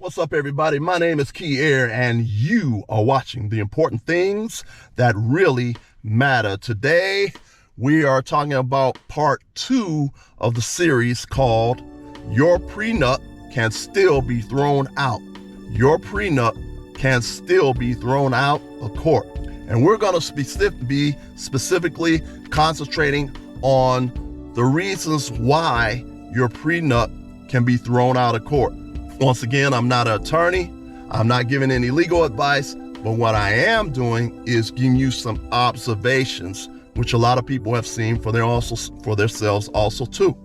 What's up, everybody? My name is Key Air, and you are watching the important things that really matter. Today, we are talking about part 2 of the series called Your Prenup Can Still Be Thrown Out. Your prenup can still be thrown out of court. And we're going to be specifically concentrating on the reasons why your prenup can be thrown out of court. Once again, I'm not an attorney. I'm not giving any legal advice, but what I am doing is giving you some observations, which a lot of people have seen for themselves also too.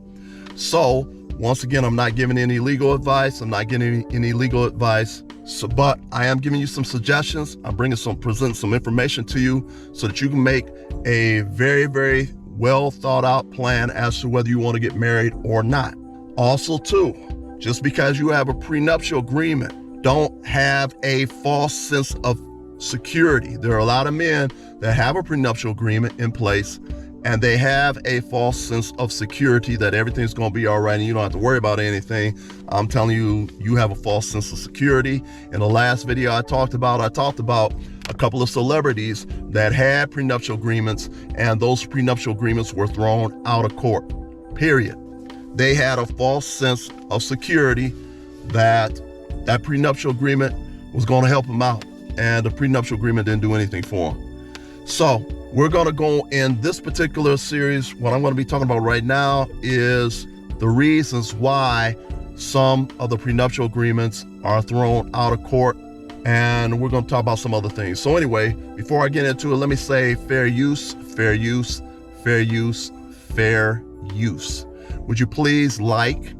So once again, I'm not giving any legal advice. I'm not giving any legal advice. But I am giving you some suggestions. I'm presenting some information to you so that you can make a very, very well thought out plan as to whether you want to get married or not. Also too, just because you have a prenuptial agreement, don't have a false sense of security. There are a lot of men that have a prenuptial agreement in place and they have a false sense of security that everything's going to be all right and you don't have to worry about anything. I'm telling you, you have a false sense of security. In the last video I talked about a couple of celebrities that had prenuptial agreements, and those prenuptial agreements were thrown out of court, period. They had a false sense of security that prenuptial agreement was going to help them out, and the prenuptial agreement didn't do anything for them. So we're going to go in this particular series. What I'm going to be talking about right now is the reasons why some of the prenuptial agreements are thrown out of court, and we're going to talk about some other things. So anyway, before I get into it, let me say fair use, fair use, fair use, fair use. Would you please like?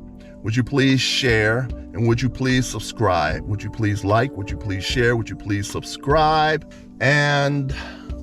Would you please share? And would you please subscribe? Would you please like? Would you please share? Would you please subscribe? And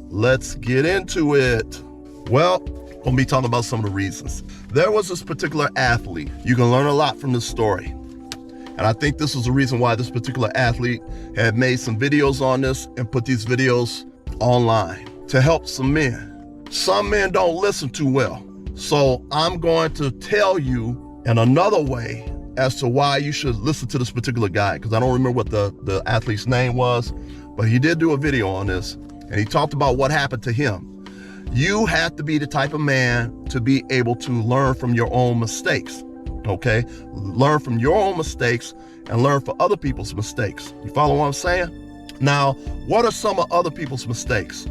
let's get into it. Well, I'm going to be talking about some of the reasons. There was this particular athlete. You can learn a lot from this story. And I think this is the reason why this particular athlete had made some videos on this and put these videos online to help some men. Some men don't listen too well. So I'm going to tell you in another way as to why you should listen to this particular guy, because I don't remember what the athlete's name was, but he did do a video on this, and he talked about what happened to him. You have to be the type of man to be able to learn from your own mistakes, okay? Learn from your own mistakes and learn from other people's mistakes. You follow what I'm saying? Now, what are some of other people's mistakes?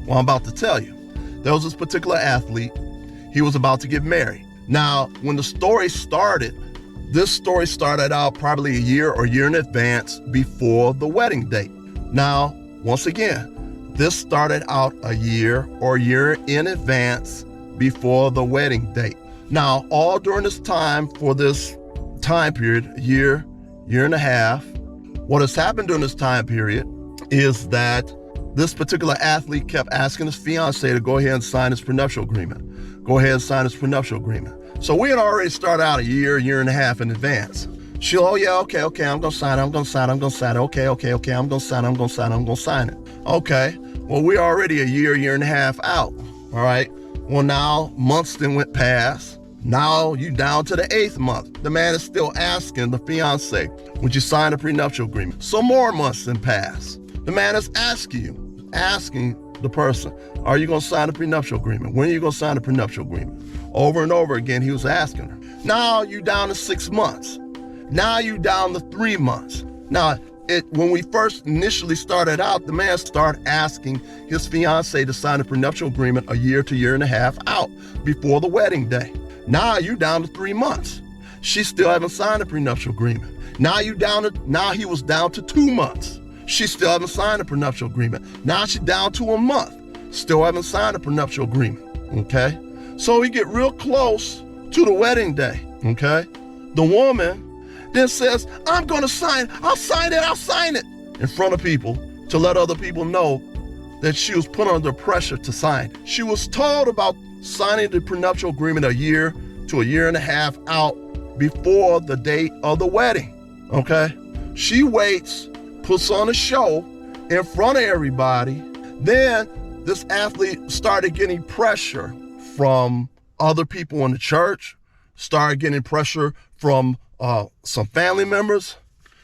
Well, I'm about to tell you. There was this particular athlete. He was about to get married. Now, when the story started, this story started out probably a year in advance before the wedding date. Now, once again, this started out a year in advance before the wedding date. Now, all during this time, for this time period, year and a half, what has happened during this time period is that this particular athlete kept asking his fiance to go ahead and sign his prenuptial agreement. Go ahead and sign his prenuptial agreement. So we had already started out a year and a half in advance. She'll, oh yeah, okay, I'm gonna sign it, I'm gonna sign it. Okay, I'm gonna sign it. Okay, well, we're already a year and a half out, all right? Well, now months then went past. Now you down to the 8th month. The man is still asking the fiance, would you sign a prenuptial agreement? Some more months then pass. The man is asking the person, are you gonna sign a prenuptial agreement? When are you gonna sign a prenuptial agreement? Over and over again, he was asking her. Now you down to 6 months. Now you down to 3 months. Now, when we first initially started out, the man started asking his fiance to sign a prenuptial agreement a year to year and a half out before the wedding day. Now you down to 3 months. She still haven't signed a prenuptial agreement. Now he was down to 2 months. She still haven't signed a prenuptial agreement. Now she's down to a month. Still haven't signed a prenuptial agreement, okay? So we get real close to the wedding day, okay? The woman then says, I'm gonna sign, I'll sign it in front of people to let other people know that she was put under pressure to sign. She was told about signing the prenuptial agreement a year to a year and a half out before the date of the wedding, okay? She waits, puts on a show in front of everybody. Then this athlete started getting pressure from other people in the church, started getting pressure from some family members.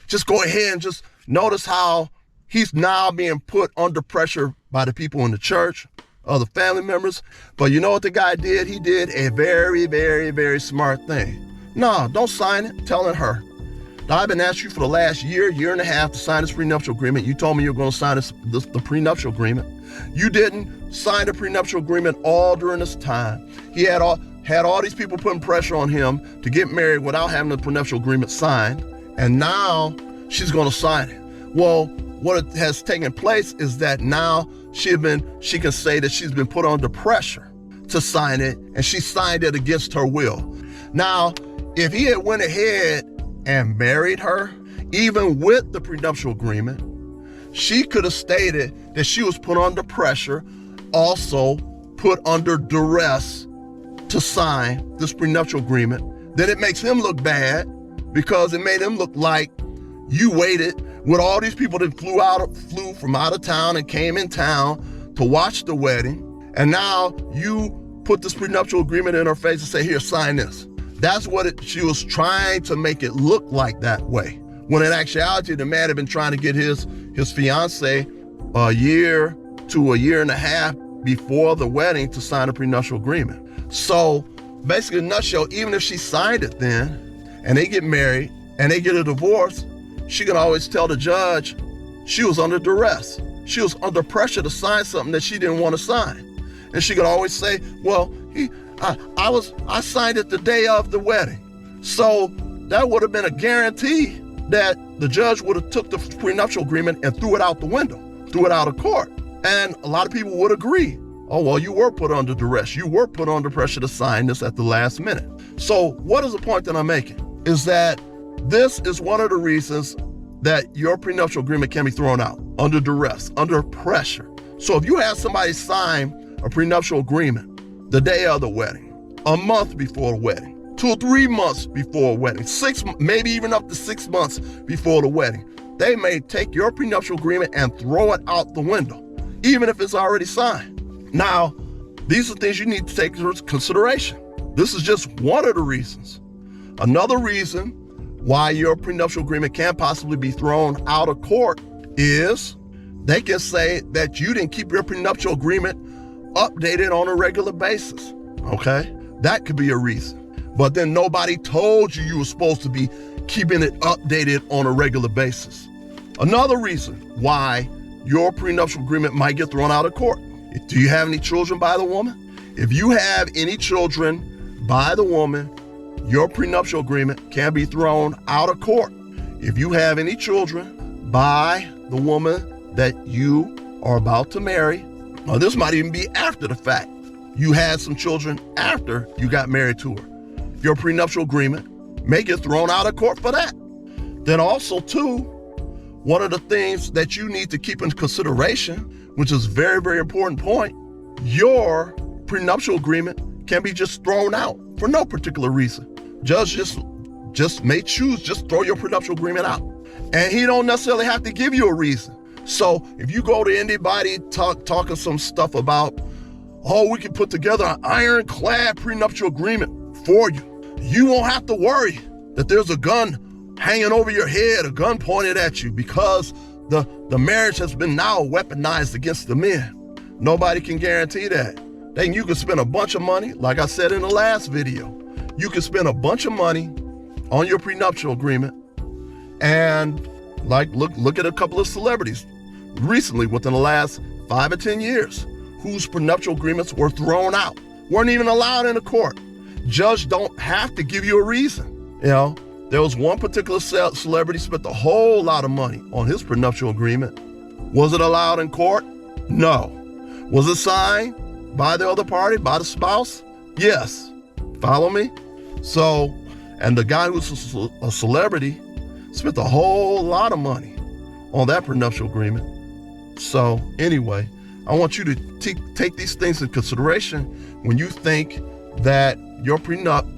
Just go ahead and just notice how he's now being put under pressure by the people in the church, other family members. But you know what the guy did? He did a very, very, very smart thing. No, don't sign it, telling her. Now, I've been asking you for the last year and a half to sign this prenuptial agreement. You told me you were going to sign the prenuptial agreement. You didn't sign the prenuptial agreement all during this time. He had all these people putting pressure on him to get married without having the prenuptial agreement signed. And now she's going to sign it. Well, what has taken place is that now she can say that she's been put under pressure to sign it, and she signed it against her will. Now, if he had went ahead and married her, even with the prenuptial agreement, she could have stated that she was put under pressure, also put under duress to sign this prenuptial agreement. Then it makes him look bad because it made him look like you waited with all these people that flew from out of town and came in town to watch the wedding. And now you put this prenuptial agreement in her face and say, here, sign this. That's what she was trying to make it look like that way. When in actuality, the man had been trying to get his fiance a year to a year and a half before the wedding to sign a prenuptial agreement. So basically, in a nutshell, even if she signed it then and they get married and they get a divorce, she can always tell the judge she was under duress. She was under pressure to sign something that she didn't want to sign. And she could always say, well, I signed it the day of the wedding. So that would have been a guarantee that the judge would have took the prenuptial agreement and threw it out the window, threw it out of court. And a lot of people would agree. Oh, well, you were put under duress. You were put under pressure to sign this at the last minute. So what is the point that I'm making? Is that this is one of the reasons that your prenuptial agreement can be thrown out, under duress, under pressure. So if you have somebody sign a prenuptial agreement the day of the wedding, a month before the wedding, 2 or 3 months before a wedding, maybe even up to 6 months before the wedding, they may take your prenuptial agreement and throw it out the window, even if it's already signed. Now, these are things you need to take into consideration. This is just one of the reasons. Another reason why your prenuptial agreement can possibly be thrown out of court is they can say that you didn't keep your prenuptial agreement updated on a regular basis, okay? That could be a reason. But then nobody told you were supposed to be keeping it updated on a regular basis. Another reason why your prenuptial agreement might get thrown out of court. Do you have any children by the woman? If you have any children by the woman, your prenuptial agreement can be thrown out of court. If you have any children by the woman that you are about to marry, or this might even be after the fact, you had some children after you got married to her, your prenuptial agreement may get thrown out of court for that. Then also too, one of the things that you need to keep in consideration, which is a very, very important point, your prenuptial agreement can be just thrown out for no particular reason. Judge just may choose, just throw your prenuptial agreement out. And he don't necessarily have to give you a reason. So if you go to anybody talking some stuff about, oh, we can put together an ironclad prenuptial agreement for you, you won't have to worry that there's a gun hanging over your head, a gun pointed at you, because the marriage has been now weaponized against the men. Nobody can guarantee that. Then you can spend a bunch of money, like I said in the last video. You can spend a bunch of money on your prenuptial agreement, and like look at a couple of celebrities recently within the last 5 or 10 years whose prenuptial agreements were thrown out, weren't even allowed in the court. Judge don't have to give you a reason. You know, there was one particular celebrity spent a whole lot of money on his prenuptial agreement. Was it allowed in court? No. Was it signed by the other party, by the spouse? Yes. Follow me? So, and the guy who's a celebrity spent a whole lot of money on that prenuptial agreement. So anyway, I want you to take these things in consideration when you think that your prenup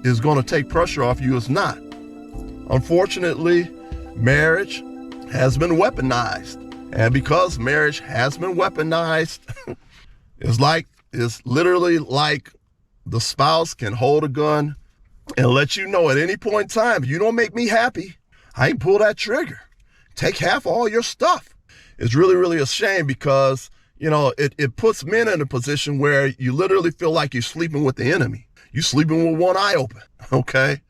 is going to take pressure off you. It's not. Unfortunately, marriage has been weaponized. And because marriage has been weaponized, it's literally like the spouse can hold a gun and let you know at any point in time, you don't make me happy, I ain't pull that trigger. Take half all your stuff. It's really, really a shame because, it puts men in a position where you literally feel like you're sleeping with the enemy. You're sleeping with one eye open, okay?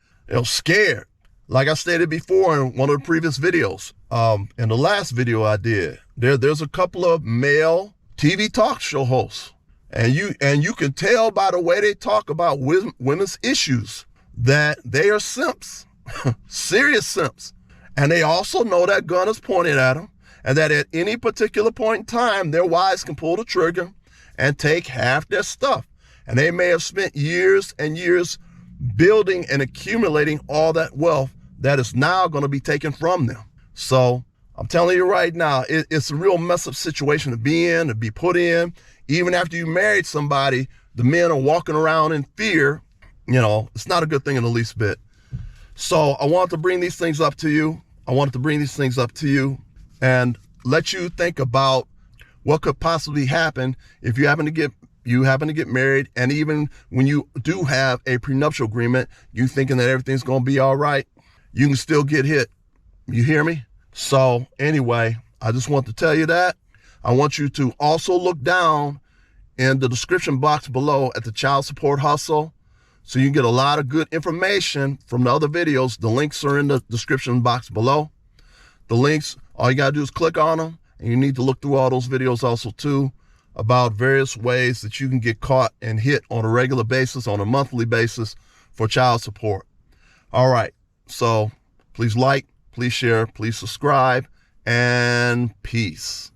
Scared. Like I stated before in one of the previous videos, in the last video I did, there's a couple of male TV talk show hosts, and you can tell by the way they talk about women's issues that they are simps, serious simps. And they also know that gun is pointed at them, and that at any particular point in time, their wives can pull the trigger and take half their stuff. And they may have spent years and years building and accumulating all that wealth that is now going to be taken from them. So I'm telling you right now, it's a real mess up situation to be put in. Even after you married somebody, the men are walking around in fear. It's not a good thing in the least bit. So I wanted to bring these things up to you. And let you think about what could possibly happen if you happen to get married, and even when you do have a prenuptial agreement, you thinking that everything's going to be all right, you can still get hit. You hear me? So anyway, I just want to tell you that. I want you to also look down in the description box below at the Child Support Hustle, so you can get a lot of good information from the other videos. The links are in the description box below. The links, all you gotta do is click on them, and you need to look through all those videos also too, about various ways that you can get caught and hit on a regular basis, on a monthly basis for child support. All right, so please like, please share, please subscribe, and peace.